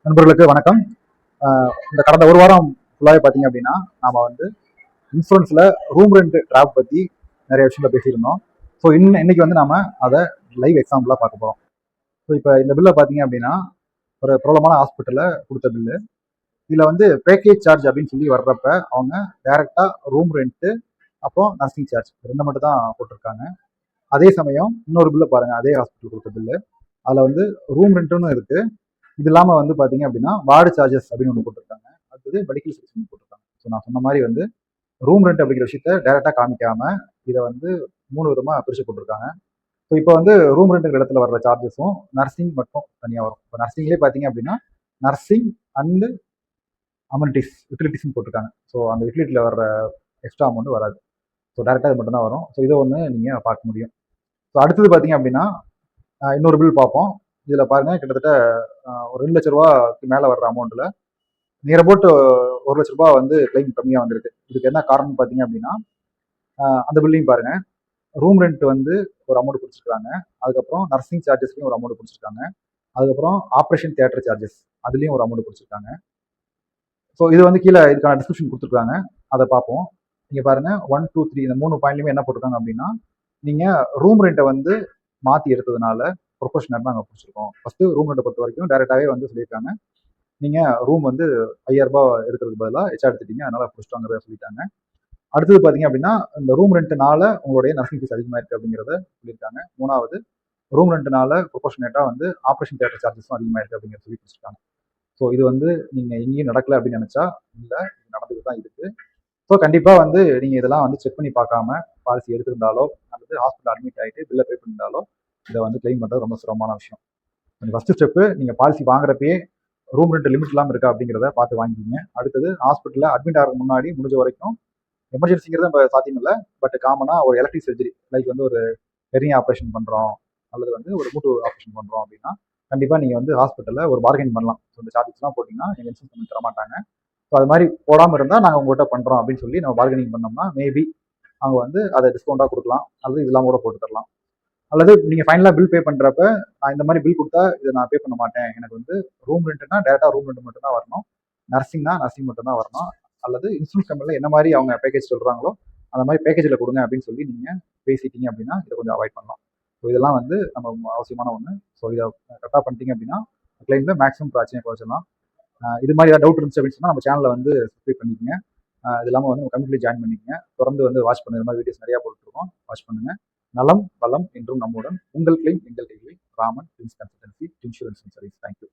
நண்பர்களுக்கு வணக்கம். இந்த கடந்த ஒரு வாரம் ஃபுல்லாகவே பார்த்தீங்க அப்படின்னா நாம வந்து இன்சூரன்ஸில் ரூம் ரெண்ட் ட்ராப் பற்றி நிறைய விஷயங்களை பேசியிருந்தோம். ஸோ இன்னைக்கு வந்து நாம அதை லைவ் எக்ஸாம்பிளாக பார்க்க போகிறோம். ஸோ இப்போ இந்த பில்லை பார்த்தீங்க அப்படின்னா ஒரு பிரபலமான ஹாஸ்பிட்டலில் கொடுத்த பில்லு. இதில் வந்து பேக்கேஜ் சார்ஜ் அப்படின்னு சொல்லி வர்றப்ப அவங்க டைரெக்டாக ரூம் ரெண்ட்டு அப்புறம் நர்சிங் சார்ஜ் ரெண்டு மட்டும் தான் போட்டிருக்காங்க. அதே சமயம் இன்னொரு பில்லை பாருங்கள், அதே ஹாஸ்பிட்டல் கொடுத்த பில்லு. அதில் வந்து ரூம் ரெண்ட்டுன்னு இருக்குது. இது இல்லாமல் வந்து பார்த்தீங்க அப்படின்னா வார்டு சார்ஜஸ் அப்படின்னு ஒன்று போட்டிருக்காங்க. அடுத்தது மெடிக்கல் சர்வீஸ் போட்டிருக்காங்க. ஸோ நான் சொன்ன மாதிரி வந்து ரூம் ரெண்ட் அப்படிங்கிற விஷயத்த டைரெக்டாக காமிக்காம இதை வந்து 3 விதமாக பிரித்து போட்டிருக்காங்க. ஸோ இப்போ வந்து ரூம் ரெண்ட்டுங்கிற இடத்துல வர்ற சார்ஜஸும் நர்சிங் மட்டும் தனியாக வரும். இப்போ நர்சிங்லேயே பார்த்தீங்க அப்படின்னா நர்சிங் அண்டு அமெனிட்டிஸ் யூட்டிலிட்டிஸ்னு போட்டிருக்காங்க. ஸோ அந்த யூட்டிலிட்டியில் வர்ற எக்ஸ்ட்ரா அமௌண்ட் வராது. ஸோ டேரெக்டாக இது மட்டும் தான் வரும். ஸோ இதை ஒன்று நீங்கள் பார்க்க முடியும். ஸோ அடுத்தது பார்த்தீங்க அப்படின்னா இன்னொரு பில் பார்ப்போம். இதில் பாருங்கள், கிட்டத்தட்ட ஒரு 2 லட்ச ரூபாய்க்கு மேலே வர்ற அமௌண்ட்டில் நியர் அபவுட் 1 லட்ச ரூபா வந்து கிளைம் கம்மியாக வந்திருக்கு. இதுக்கு என்ன காரணம் பார்த்தீங்க அப்படின்னா அந்த பில்லையும் பாருங்கள், ரூம் ரெண்ட் வந்து ஒரு அமௌண்ட் பிடிச்சிருக்காங்க. அதுக்கப்புறம் நர்சிங் சார்ஜஸ்லையும் ஒரு அமௌண்ட் பிடிச்சிருக்காங்க. அதுக்கப்புறம் ஆப்ரேஷன் தியேட்டர் சார்ஜஸ் அதுலேயும் ஒரு அமௌண்ட் பிடிச்சிருக்காங்க. ஸோ இது வந்து கீழே இதுக்கான டிஸ்கிரிப்ஷன் கொடுத்துருக்காங்க, அதை பார்ப்போம். நீங்கள் பாருங்கள் 1, 2, 3 இந்த 3 பாயிண்ட்லையுமே என்ன போட்டிருக்காங்க அப்படின்னா, நீங்கள் ரூம் ரெண்ட்டை வந்து மாற்றி எடுத்ததுனால ப்ரொபோஷனல் நாங்கள் பிடிச்சிருக்கோம். ஃபஸ்ட்டு ரூம் ரெண்ட்டை பொறுத்த வரைக்கும் டேரெக்டாகவே வந்து சொல்லியிருக்காங்க, நீங்கள் ரூம் வந்து 5000 ரூபாய் எடுக்கிறதுக்கு பதிலாக எச்சா எடுத்துட்டீங்க, அதனால் பிடிச்சிட்டாங்கிறத சொல்லிட்டாங்க. அடுத்தது பார்த்தீங்க அப்படின்னா இந்த ரூம் ரெண்ட்டுனால உங்களுடைய நர்சிங் ஃபீஸ் அதிகமாக இருக்குது அப்படிங்கிறத சொல்லியிருக்காங்க. 3வது ரூம் ரெண்ட்டுனால ப்ரொபோஷனேட்டாக வந்து ஆப்ரேஷன் தியேட்டர் சார்ஜஸும் அதிகமாக இருக்குது அப்படிங்கிறத சொல்லி பிடிச்சிருக்காங்க. ஸோ இது வந்து நீங்கள் எங்கேயும் நடக்கலை அப்படின்னு நினச்சா இல்லை, இது நடந்துட்டு தான் இருக்குது. ஸோ கண்டிப்பாக வந்து நீங்கள் இதெல்லாம் வந்து செக் பண்ணி பார்க்காம பாலிசி எடுத்திருந்தாலோ அல்லது ஹாஸ்பிட்டல் அட்மிட் ஆகிட்டு பில்லை பே பண்ணியிருந்தாலோ இதை வந்து கிளைம் பண்ணுறது ரொம்ப சிரமமான விஷயம். ஃபஸ்ட்டு ஸ்டெப்பு, நீங்கள் பாலிசி வாங்குறப்பயே ரூம் ரெண்ட் லிமிட் இல்லாமல் இருக்கா அப்படிங்கிறத பார்த்து வாங்கிக்கிங்க. அடுத்தது ஹாஸ்பிட்டலில் அட்மிட் ஆகிறதுக்கு முன்னாடி முடிஞ்ச வரைக்கும் எமர்ஜென்சிங்கிறது நம்ம சாத்தியம் இல்லை, பட் காமனாக ஒரு எலக்ட்ரிக் சர்ஜரி லைக் வந்து ஒரு பெரிய ஆப்ரேஷன் பண்ணுறோம் அல்லது வந்து ஒரு மூட்டு ஆப்ரேஷன் பண்ணுறோம் அப்படின்னா கண்டிப்பாக நீங்கள் வந்து ஹாஸ்பிட்டலில் ஒரு பார்கெனிங் பண்ணலாம். ஸோ இந்த சார்ஜஸ்லாம் போட்டிங்கன்னா எங்கள் இன்சூரன்ஸ் பண்ணி தர மாட்டாங்க. ஸோ அது மாதிரி போடாமல் இருந்தால் நாங்கள் உங்கள்கிட்ட பண்ணுறோம் அப்படின்னு சொல்லி நம்ம பார்கெனிங் பண்ணோம்னா மேபி அவங்க வந்து அதை டிஸ்கவுண்ட்டாக கொடுக்கலாம் அல்லது இதெல்லாம் கூட போட்டு தரலாம். அல்லது நீங்கள் ஃபைனலாக பில் பே பண்ணுறப்ப நான் இந்த மாதிரி பில் கொடுத்தா இதை நான் பே பண்ண மாட்டேன், எனக்கு வந்து ரூம் ரெண்ட்னா டேரெக்டாக ரூம் ரெண்ட் மட்டும் தான் வரணும், நர்சிங்னா நர்சிங் மட்டும் தான் வரணும், அல்லது இன்சூரன்ஸ் கம்பெனியில் என்ன மாதிரி அவங்க பேக்கேஜ் சொல்கிறாங்களோ அந்த மாதிரி பேக்கேஜில் கொடுங்க அப்படின்னு சொல்லி நீங்கள் பேசிட்டீங்க அப்படின்னா இதை கொஞ்சம் அவாய்ட் பண்ணலாம். ஸோ இதெல்லாம் வந்து நம்ம அவசியமான ஒன்று. ஸோ இதை கரெக்டாக பண்ணிட்டீங்க அப்படின்னா கிளைமில் மேக்ஸிமம் பிரச்சனையை குறைச்சிடலாம். இது மாதிரி ஏதாவது டவுட் இருந்துச்சு அப்படின்னு சொன்னால் நம்ம சேனலை வந்து சப்ஸ்கிரைப் பண்ணிக்கங்க. இது இல்லாமல் வந்து கம்யூனிட்டி ஜாயின் பண்ணிக்கங்க. தொடர்ந்து வந்து வாட்ச் பண்ணுங்க. இந்த மாதிரி வீடியோஸ் நிறையா போட்டுருக்கோம், வாட்ச் பண்ணுங்கள். நலம் வளம் என்றும் நம்முடன். உங்கள் கிளைம் எங்கள் கையில். Raman claims consultancy insurance service. Thank you.